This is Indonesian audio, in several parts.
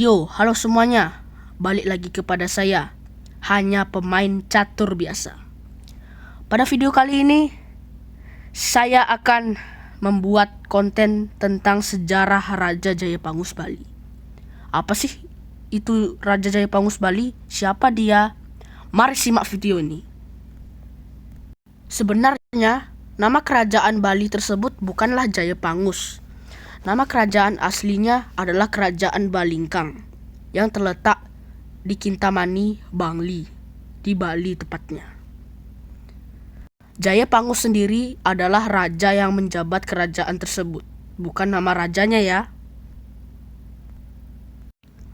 Yo, halo semuanya. Balik lagi kepada saya, hanya pemain catur biasa. Pada video kali ini, saya akan membuat konten tentang sejarah Raja Jayapangus Bali. Apa sih itu Raja Jayapangus Bali? Siapa dia? Mari simak video ini. Sebenarnya, nama kerajaan Bali tersebut bukanlah Jayapangus. Nama kerajaan aslinya adalah Kerajaan Balingkang yang terletak di Kintamani, Bangli, di Bali tepatnya. Jayapangus sendiri adalah raja yang menjabat kerajaan tersebut, bukan nama rajanya ya.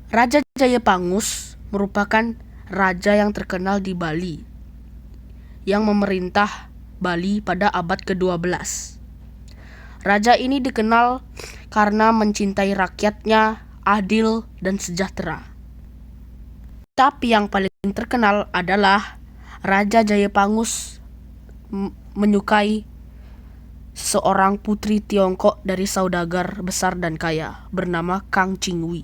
Raja Jayapangus merupakan raja yang terkenal di Bali, yang memerintah Bali pada abad ke-12. Raja ini dikenal karena mencintai rakyatnya, adil dan sejahtera. Tapi yang paling terkenal adalah Raja Jayapangus menyukai seorang putri Tiongkok dari saudagar besar dan kaya bernama Kang Chingwi.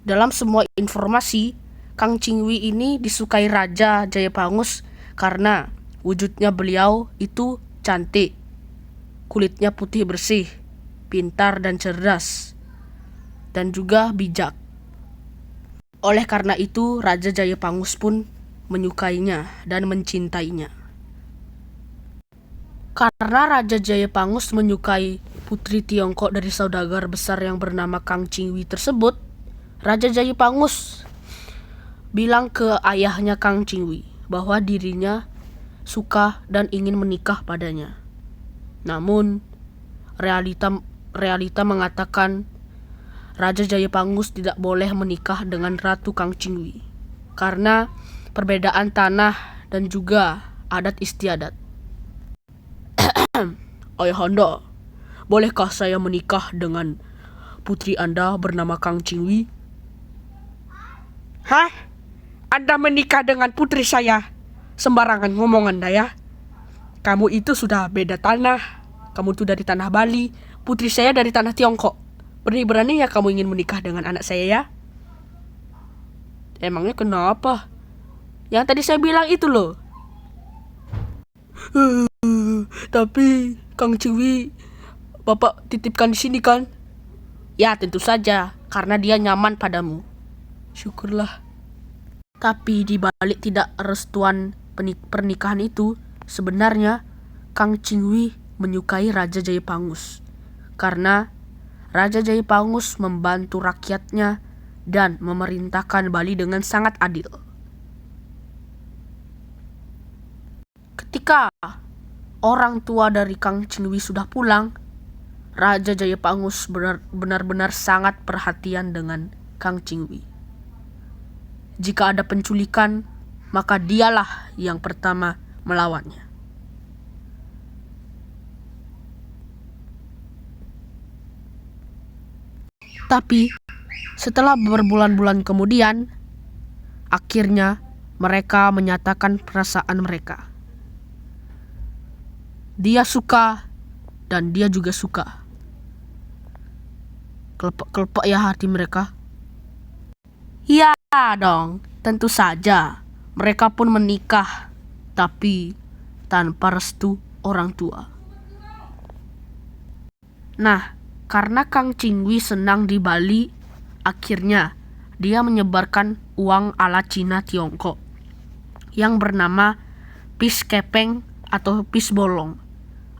Dalam semua informasi, Kang Chingwi ini disukai Raja Jayapangus karena wujudnya beliau itu cantik, kulitnya putih bersih, pintar dan cerdas, dan juga bijak. Oleh karena itu, Raja Jayapangus pun menyukainya dan mencintainya. Karena Raja Jayapangus menyukai putri Tiongkok dari saudagar besar yang bernama Kang Chingwi tersebut, Raja Jayapangus bilang ke ayahnya Kang Chingwi bahwa dirinya suka dan ingin menikah padanya. Namun, realita mengatakan Raja Jayapangus tidak boleh menikah dengan Ratu Kang Chingwi karena perbedaan tanah dan juga adat istiadat. Ayahanda, bolehkah saya menikah dengan putri Anda bernama Kang Chingwi? Hah? Anda menikah dengan putri saya? Sembarangan ngomong Anda ya. Kamu itu sudah beda tanah. Kamu itu dari tanah Bali, putri saya dari tanah Tiongkok. Berani-beraninya kamu ingin menikah dengan anak saya ya? Emangnya kenapa? Yang tadi saya bilang itu loh. Tapi Kang Chingwi Bapak titipkan di sini kan? Ya tentu saja, karena dia nyaman padamu. Syukurlah. Tapi di balik tidak restuan pernikahan itu, sebenarnya Kang Chingwi menyukai Raja Jayapangus karena Raja Jayapangus membantu rakyatnya dan memerintahkan Bali dengan sangat adil. Ketika orang tua dari Kang Chingwi sudah pulang, Raja Jayapangus benar-benar sangat perhatian dengan Kang Chingwi. Jika ada penculikan, maka dialah yang pertama melawannya. Tapi setelah berbulan-bulan kemudian, akhirnya mereka menyatakan perasaan mereka. Dia suka dan dia juga suka. Kelepek ya hati mereka. Iya dong, tentu saja. Mereka pun menikah, tapi tanpa restu orang tua. Nah, karena Kang Chingwi senang di Bali, akhirnya dia menyebarkan uang ala Cina Tiongkok yang bernama pis kepeng atau pis bolong,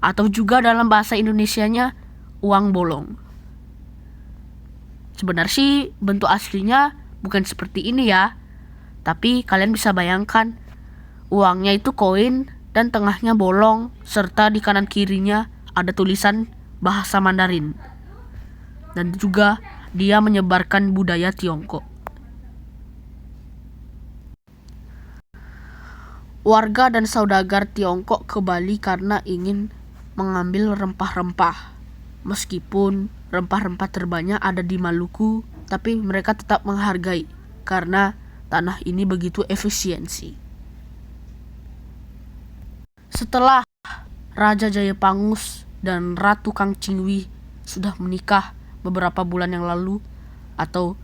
atau juga dalam bahasa Indonesianya uang bolong. Sebenarnya sih bentuk aslinya bukan seperti ini ya, tapi kalian bisa bayangkan uangnya itu koin dan tengahnya bolong, serta di kanan kirinya ada tulisan bahasa Mandarin. Dan juga dia menyebarkan budaya Tiongkok. Warga dan saudagar Tiongkok ke Bali karena ingin mengambil rempah-rempah. Meskipun rempah-rempah terbanyak ada di Maluku, tapi mereka tetap menghargai karena tanah ini begitu efisiensi. Setelah Raja Jayapangus dan Ratu Kang Chingwi sudah menikah beberapa bulan yang lalu, atau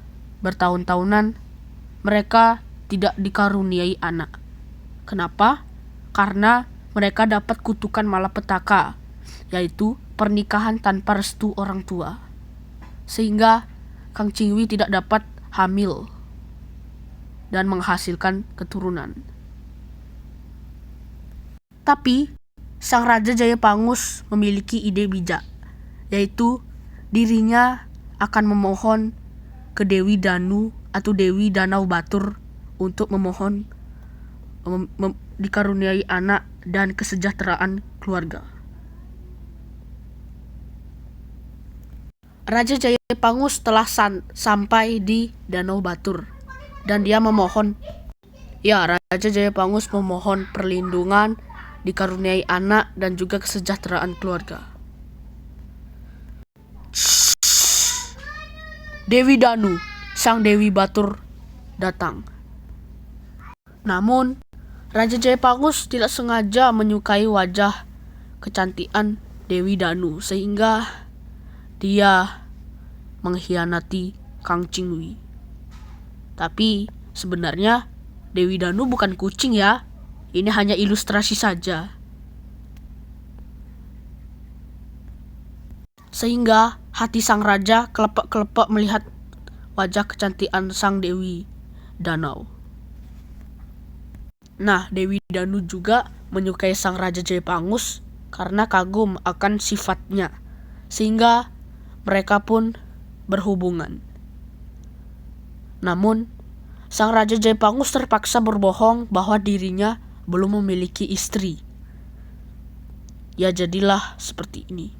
bertahun-tahunan mereka tidak dikaruniai anak. Kenapa? Karena mereka dapat kutukan malapetaka, yaitu pernikahan tanpa restu orang tua. Sehingga Kang Chingwi tidak dapat hamil dan menghasilkan keturunan. Tapi sang Raja Jayapangus memiliki ide bijak, yaitu dirinya akan memohon ke Dewi Danu atau Dewi Danau Batur untuk memohon dikaruniai anak dan kesejahteraan keluarga. Raja Jayapangus telah sampai di Danau Batur dan dia memohon, Raja Jayapangus memohon perlindungan, dikaruniai anak dan juga kesejahteraan keluarga. Dewi Danu, sang Dewi Batur datang. Namun, Raja Jayapangus tidak sengaja menyukai wajah kecantikan Dewi Danu sehingga dia mengkhianati Kang Chingwi. Tapi sebenarnya Dewi Danu bukan kucing ya. Ini hanya ilustrasi saja. Sehingga hati sang raja kelepek-kelepek melihat wajah kecantikan sang Dewi Danau. Nah, Dewi Danu juga menyukai sang Raja Jayapangus karena kagum akan sifatnya. Sehingga mereka pun berhubungan. Namun, sang Raja Jayapangus terpaksa berbohong bahwa dirinya belum memiliki istri. Ya jadilah seperti ini.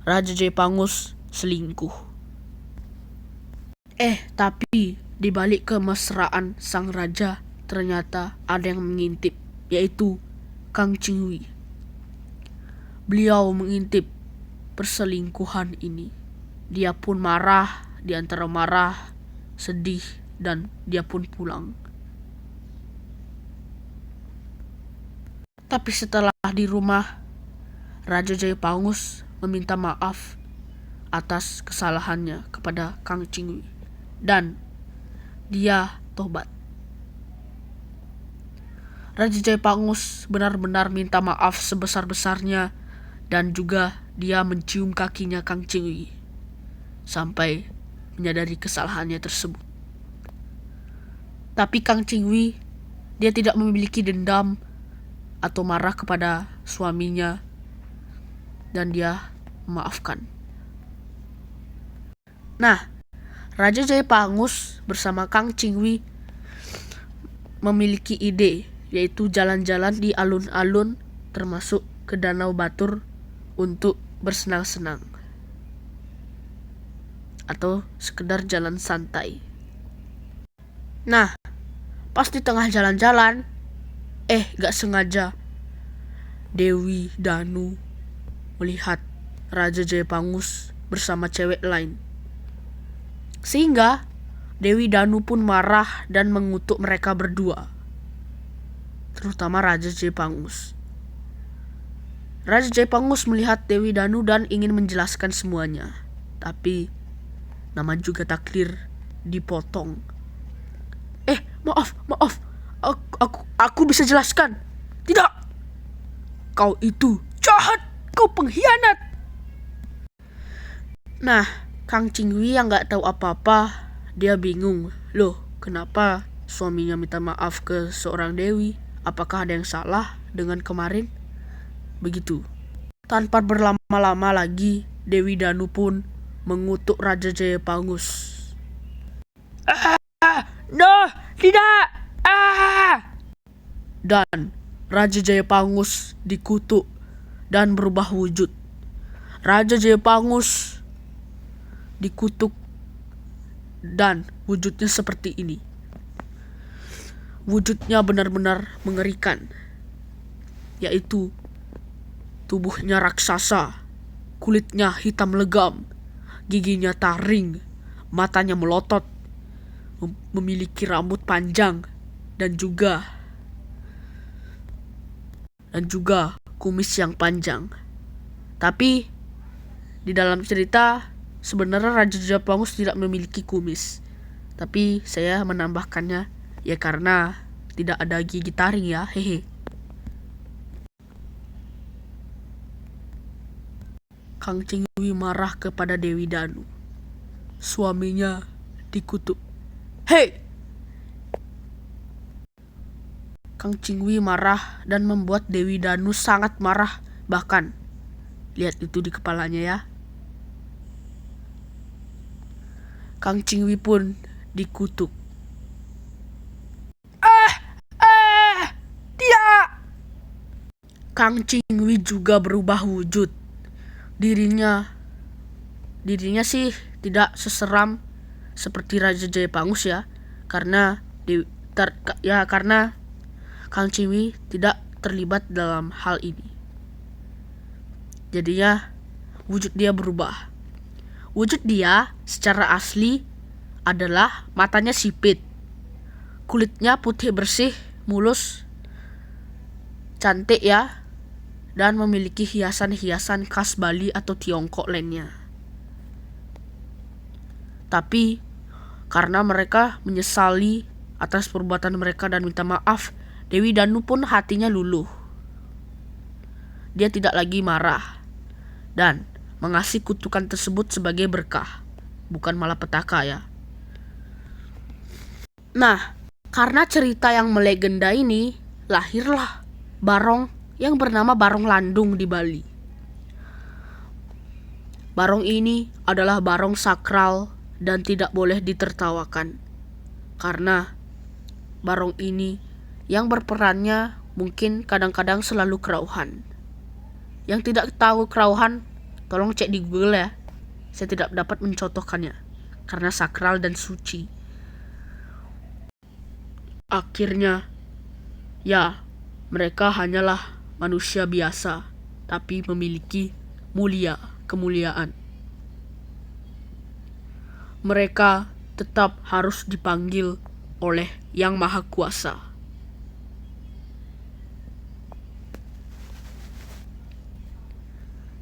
Raja Jayapangus selingkuh. Tapi di balik kemesraan sang raja ternyata ada yang mengintip, yaitu Kang Chingwi. Beliau mengintip perselingkuhan ini. Dia pun marah, di antara marah, sedih, dan dia pun pulang. Tapi setelah di rumah, Raja Jayapangus meminta maaf atas kesalahannya kepada Kang Chingwi dan dia tobat. Raja Jayapangus benar-benar minta maaf sebesar-besarnya dan juga dia mencium kakinya Kang Chingwi sampai menyadari kesalahannya tersebut. Tapi Kang Chingwi dia tidak memiliki dendam atau marah kepada suaminya dan dia memaafkan. Nah, Raja Jayapangus bersama Kang Chingwi memiliki ide, yaitu jalan-jalan di alun-alun termasuk ke Danau Batur untuk bersenang-senang atau sekedar jalan santai. Nah, pas di tengah jalan-jalan, gak sengaja Dewi Danu melihat Raja Jayapangus bersama cewek lain. Sehingga Dewi Danu pun marah dan mengutuk mereka berdua, terutama Raja Jayapangus. Raja Jayapangus melihat Dewi Danu dan ingin menjelaskan semuanya. Tapi nama juga takdir dipotong. Maaf. Aku bisa jelaskan. Tidak. Kau itu jahat. Kau pengkhianat. Nah, Kang Chingwi yang gak tahu apa-apa, dia bingung. Loh, kenapa suaminya minta maaf ke seorang Dewi? Apakah ada yang salah dengan kemarin? Begitu. Tanpa berlama-lama lagi, Dewi Danu pun mengutuk Raja Jayapangus. No, tidak. Dan Raja Jayapangus dikutuk dan berubah wujud. Raja Jayapangus dikutuk dan wujudnya seperti ini. Wujudnya benar-benar mengerikan, yaitu tubuhnya raksasa, kulitnya hitam legam, giginya taring, matanya melotot, memiliki rambut panjang dan juga kumis yang panjang. Tapi di dalam cerita sebenarnya Raja Jepangus tidak memiliki kumis. Tapi saya menambahkannya ya karena tidak ada gigi taring ya, hehe. Kang Cingwi marah kepada Dewi Danu. Suaminya dikutuk. Hei! Kang Cingwi marah dan membuat Dewi Danu sangat marah. Bahkan, lihat itu di kepalanya ya. Kang Cingwi pun dikutuk. Dia! Kang Cingwi juga berubah wujud. Dirinya sih tidak seseram seperti Raja Jepangus ya. Karena karena Kang Cingwi tidak terlibat dalam hal ini. Jadinya wujud dia berubah. Wujud dia secara asli adalah matanya sipit, kulitnya putih bersih, mulus, cantik ya, dan memiliki hiasan-hiasan khas Bali atau Tiongkok lainnya. Tapi karena mereka menyesali atas perbuatan mereka dan minta maaf, Dewi Danu pun hatinya luluh. Dia tidak lagi marah dan mengasih kutukan tersebut sebagai berkah, bukan malapetaka ya. Nah, karena cerita yang melegenda ini, lahirlah barong yang bernama Barong Landung di Bali. Barong ini adalah barong sakral dan tidak boleh ditertawakan. Karena barong ini yang berperannya mungkin kadang-kadang selalu kerauhan. Yang tidak tahu kerauhan, tolong cek di Google ya. Saya tidak dapat mencontohkannya karena sakral dan suci. Akhirnya, ya, mereka hanyalah manusia biasa, tapi memiliki kemuliaan. Mereka tetap harus dipanggil oleh Yang Maha Kuasa.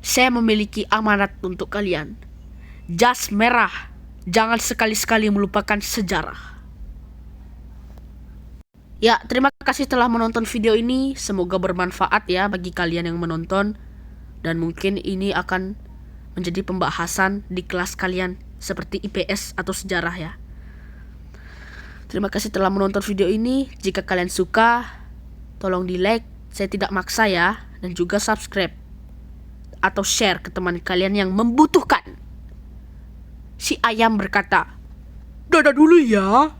Saya memiliki amanat untuk kalian. Jas merah, jangan sekali-sekali melupakan sejarah. Ya, terima kasih telah menonton video ini. Semoga bermanfaat ya bagi kalian yang menonton. Dan mungkin ini akan menjadi pembahasan di kelas kalian seperti IPS atau sejarah ya. Terima kasih telah menonton video ini. Jika kalian suka, tolong di like. Saya tidak maksa ya. Dan juga subscribe atau share ke teman kalian yang membutuhkan. Si ayam berkata, dadah dulu ya.